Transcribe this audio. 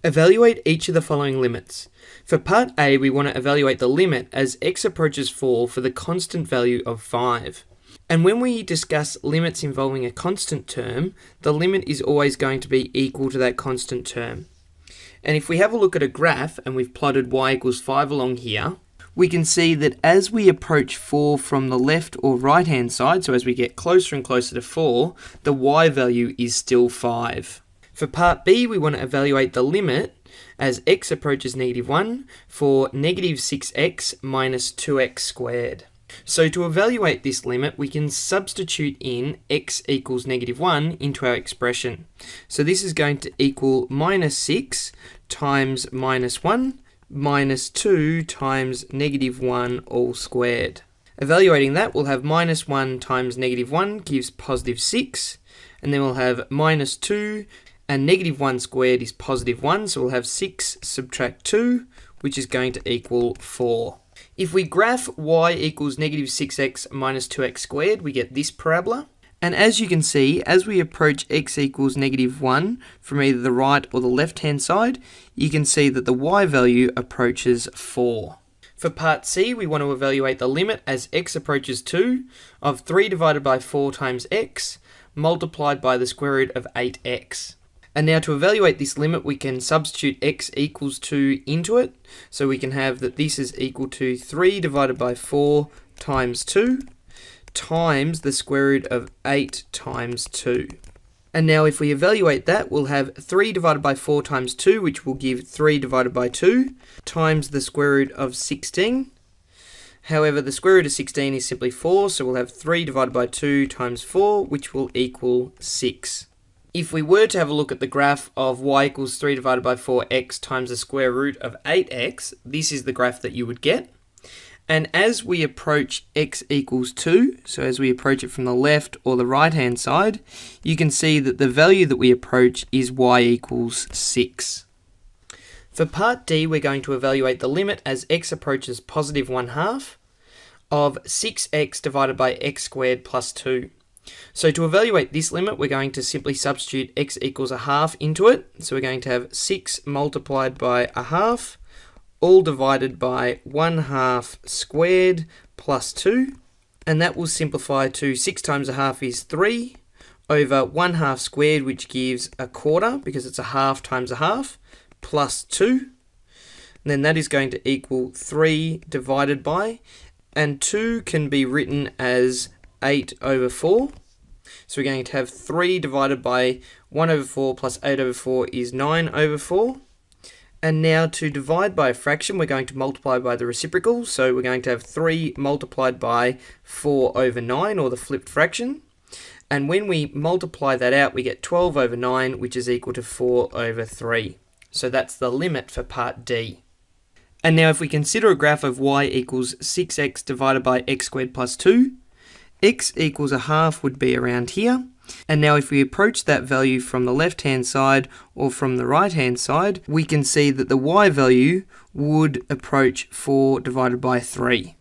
Evaluate each of the following limits. For part A, we want to evaluate the limit as x approaches 4 for the constant value of 5. And when we discuss limits involving a constant term, the limit is always going to be equal to that constant term. And if we have a look at a graph and we've plotted y equals 5 along here, we can see that as we approach 4 from the left or right hand side, so as we get closer and closer to 4, the y value is still 5. For part B, we want to evaluate the limit as x approaches -1 for -6x minus 2x squared. So to evaluate this limit, we can substitute in x equals -1 into our expression. So this is going to equal -6 times -1 minus 2 times -1 all squared. Evaluating that, we'll have -1 times -1 gives +6, and then we'll have -2, and -1 squared is +1, so we'll have 6 subtract 2, which is going to equal 4. If we graph y equals -6x minus 2x squared, we get this parabola. And as you can see, as we approach x equals -1 from either the right or the left hand side, you can see that the y value approaches 4. For part C, we want to evaluate the limit as x approaches 2 of 3 divided by 4 times x multiplied by the square root of 8x. And now to evaluate this limit, we can substitute x equals 2 into it. So we can have that this is equal to 3 divided by 4 times 2 times the square root of 8 times 2. And now if we evaluate that, we'll have 3 divided by 4 times 2, which will give 3 divided by 2 times the square root of 16. However, the square root of 16 is simply 4, so we'll have 3 divided by 2 times 4, which will equal 6. If we were to have a look at the graph of y equals 3 divided by 4x times the square root of 8x, this is the graph that you would get. And as we approach x equals 2, so as we approach it from the left or the right hand side, you can see that the value that we approach is y equals 6. For part D, we're going to evaluate the limit as x approaches +1/2 of 6x divided by x squared plus 2. So to evaluate this limit, we're going to simply substitute x equals 1/2 into it. So we're going to have 6 multiplied by 1/2, all divided by 1/2 squared plus 2. And that will simplify to 6 times 1/2 is 3 over 1/2 squared, which gives 1/4 because it's 1/2 times 1/2 plus 2. And then that is going to equal 3 divided by, and 2 can be written as 8 over 4. So we're going to have 3 divided by 1 over 4 plus 8 over 4 is 9 over 4. And now to divide by a fraction, we're going to multiply by the reciprocal. So we're going to have 3 multiplied by 4 over 9, or the flipped fraction. And when we multiply that out, we get 12 over 9, which is equal to 4 over 3. So that's the limit for part D. And now if we consider a graph of y equals 6x divided by x squared plus 2, x equals 1/2 would be around here. And now if we approach that value from the left hand side or from the right hand side, we can see that the y value would approach 4 divided by 3.